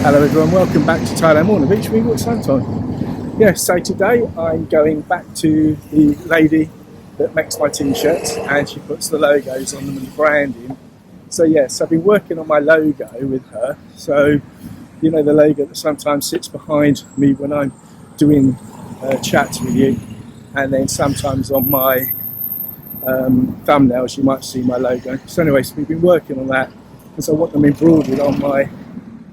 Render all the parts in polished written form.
Hello everyone, welcome back to Thailand Morning Beach with Wutt Suntorn. Yes, so today I'm going back to the lady that makes my t-shirts and she puts the logos on them and the branding. So yes, I've been working on my logo with her. So, you know, the logo that sometimes sits behind me when I'm doing chats with you, and then sometimes on my thumbnails you might see my logo. So anyway, so we've been working on that, and so I want them embroidered on my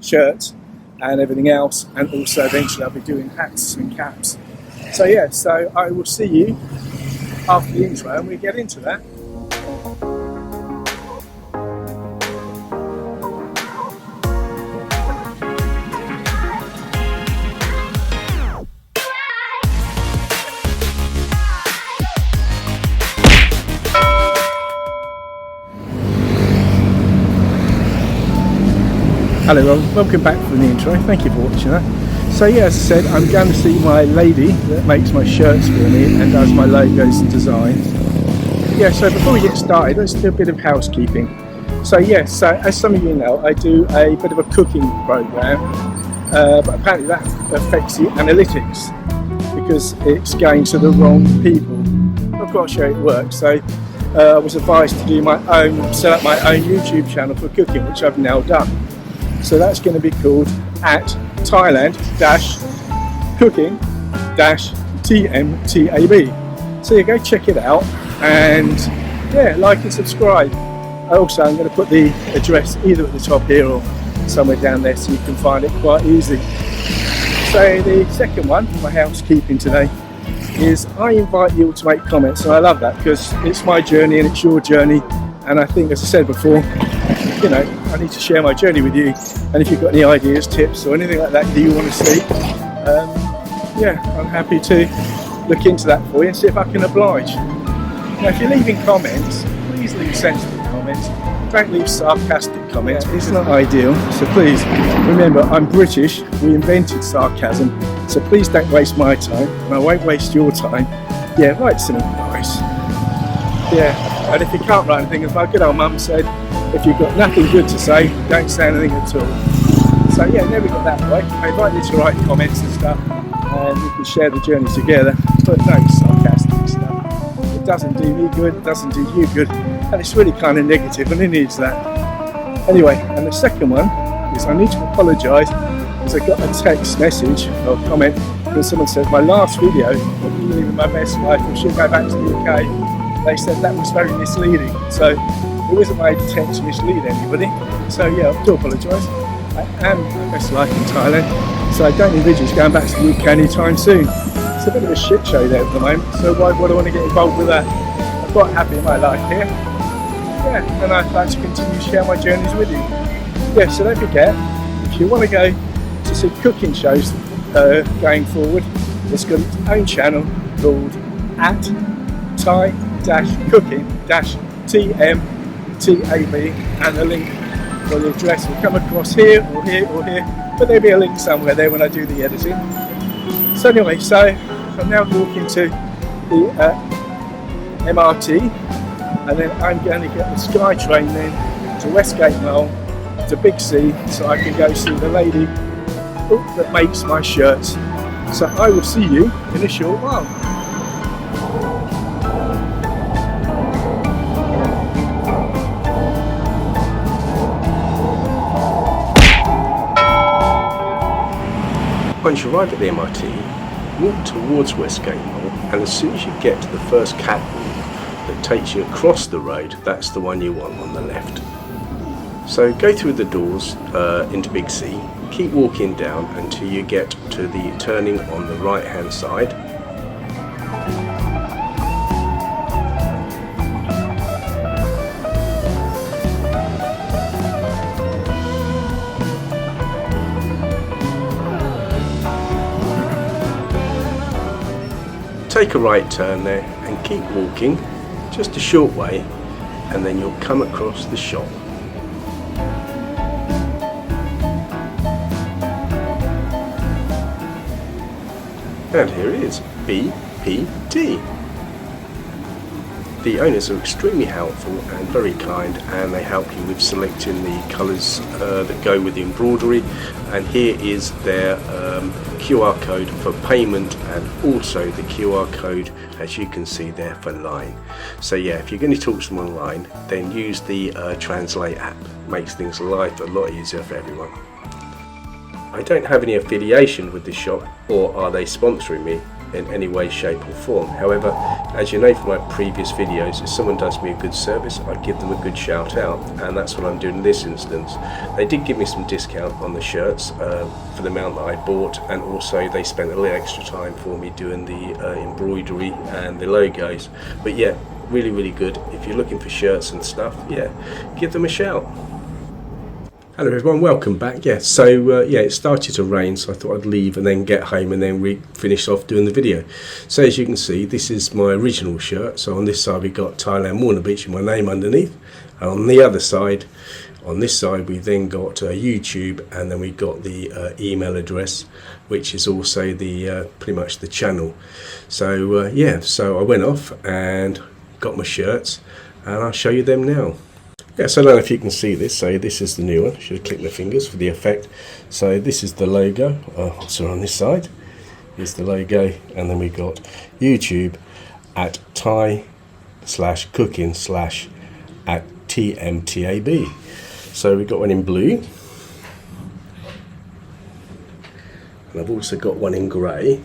shirts and everything else, and also eventually I'll be doing hats and caps. So yeah, so I will see you after the intro and we get into that. Hello everyone, welcome back from the intro, thank you for watching that. So yeah, as I said, I'm going to see my lady that makes my shirts for me and does my logos and designs. Yeah, so before we get started, let's do a bit of housekeeping. So yes, so as some of you know, I do a bit of a cooking program, but apparently that affects the analytics because it's going to the wrong people. I've got to show it works. So I was advised to do set up my own YouTube channel for cooking, which I've now done. So that's going to be called at Thailand-cooking-tmtab. So you go check it out and yeah, like and subscribe. Also, I'm going to put the address either at the top here or somewhere down there so you can find it quite easy. So the second one, my housekeeping today, is I invite you all to make comments, and I love that because it's my journey and it's your journey, and I think, as I said before, you know, I need to share my journey with you, and if you've got any ideas, tips or anything like that you want to see, yeah, I'm happy to look into that for you and see if I can oblige. Now if you're leaving comments, please leave sensible comments, don't leave sarcastic comments. It's not ideal, so please remember I'm British, we invented sarcasm, so please don't waste my time and I won't waste your time. Yeah, write something nice. Yeah, and if you can't write anything, as my good old mum said, if you've got nothing good to say, don't say anything at all. So yeah, there we got that way. I invite you to write comments and stuff, and we can share the journey together, but no sarcastic stuff. It doesn't do me good, it doesn't do you good, and it's really kind of negative, and it needs that. Anyway, and the second one is I need to apologise because I got a text message or comment when someone said my last video, Living My Best Life, we should go back to the UK. They said that was very misleading, so it wasn't my intent to mislead anybody. So yeah, I do apologise. I am the best life in Thailand, so I don't envisage going back to the UK anytime soon. It's a bit of a shit show there at the moment, so why would I want to get involved with that? I'm quite happy in my life here. Yeah, and I'd like to continue to share my journeys with you. Yeah, so don't forget, if you want to go to see cooking shows going forward, it's got its own channel called at Thai-cooking-tmtab, and the link or the address will come across here or here or here, but there'll be a link somewhere there when I do the editing. So anyway, so I'm now walking to the MRT, and then I'm going to get the Sky train then to Westgate Mall, to Big C, so I can go see the lady that makes my shirts. So I will see you in a short while. Once you arrive at the MRT, walk towards Westgate Mall, and as soon as you get to the first catwalk that takes you across the road, that's the one you want on the left. So go through the doors into Big C, keep walking down until you get to the turning on the right hand side. Take a right turn there and keep walking just a short way, and then you'll come across the shop. And here it is, BPT. The owners are extremely helpful and very kind, and they help you with selecting the colours that go with the embroidery. And here is their QR code for payment, and also the QR code, as you can see there, for line. So yeah, if you're going to talk to them online, then use the Translate app. Makes things life a lot easier for everyone. I don't have any affiliation with this shop, or are they sponsoring me in any way, shape or form. However, as you know from my previous videos, if someone does me a good service, I give them a good shout out, and that's what I'm doing in this instance. They did give me some discount on the shirts for the amount that I bought, and also they spent a little extra time for me doing the embroidery and the logos. But yeah, really good. If you're looking for shirts and stuff, yeah, give them a shout. Hello everyone, welcome back. Yeah, so yeah, it started to rain, so I thought I'd leave and then get home and then finish off doing the video. So as you can see, this is my original shirt. So on this side we got Thailand Warner Beach with my name underneath, and on the other side, on this side, we then got YouTube, and then we got the email address, which is also the pretty much the channel. So yeah, so I went off and got my shirts, and I'll show you them now. Yeah, so I don't know if you can see this. So this is the new one. Should have clicked my fingers for the effect. So this is the logo. So on this side is the logo, and then we got YouTube at Thai/cooking/@tmtab. So we've got one in blue, and I've also got one in grey.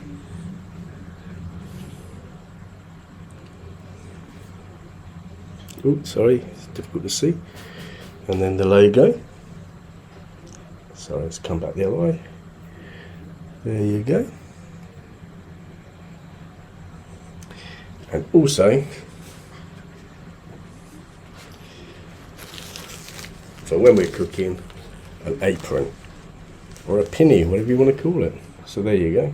Oh, sorry, it's difficult to see. And then the logo. So let's come back the other way. There you go. And also, for when we're cooking, an apron or a pinny, whatever you want to call it. So there you go.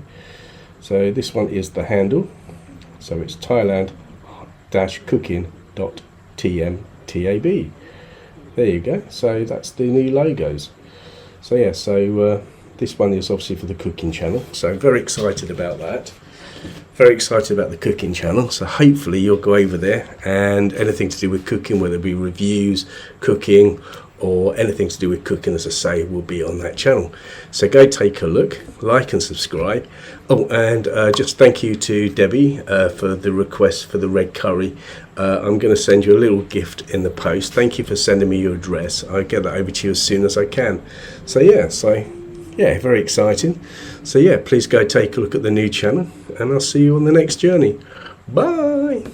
So this one is the handle. So it's Thailand-cooking-tmtab. There you go. So that's the new logos. So yeah, so this one is obviously for the cooking channel. So I'm very excited about that. Very excited about the cooking channel. So hopefully you'll go over there, and anything to do with cooking, whether it be reviews, cooking, or anything to do with cooking, as I say, will be on that channel. So go take a look, like and subscribe. Oh, and just thank you to Debbie for the request for the red curry. I'm going to send you a little gift in the post. Thank you for sending me your address. I'll get that over to you as soon as I can. So yeah, very exciting. So yeah, please go take a look at the new channel, and I'll see you on the next journey. Bye.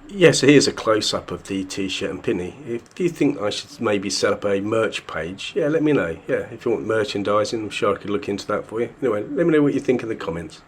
Yeah, so here's a close-up of the t-shirt and pinny. If you think I should maybe set up a merch page, yeah, let me know. Yeah, if you want merchandising, I'm sure I could look into that for you. Anyway, let me know what you think in the comments.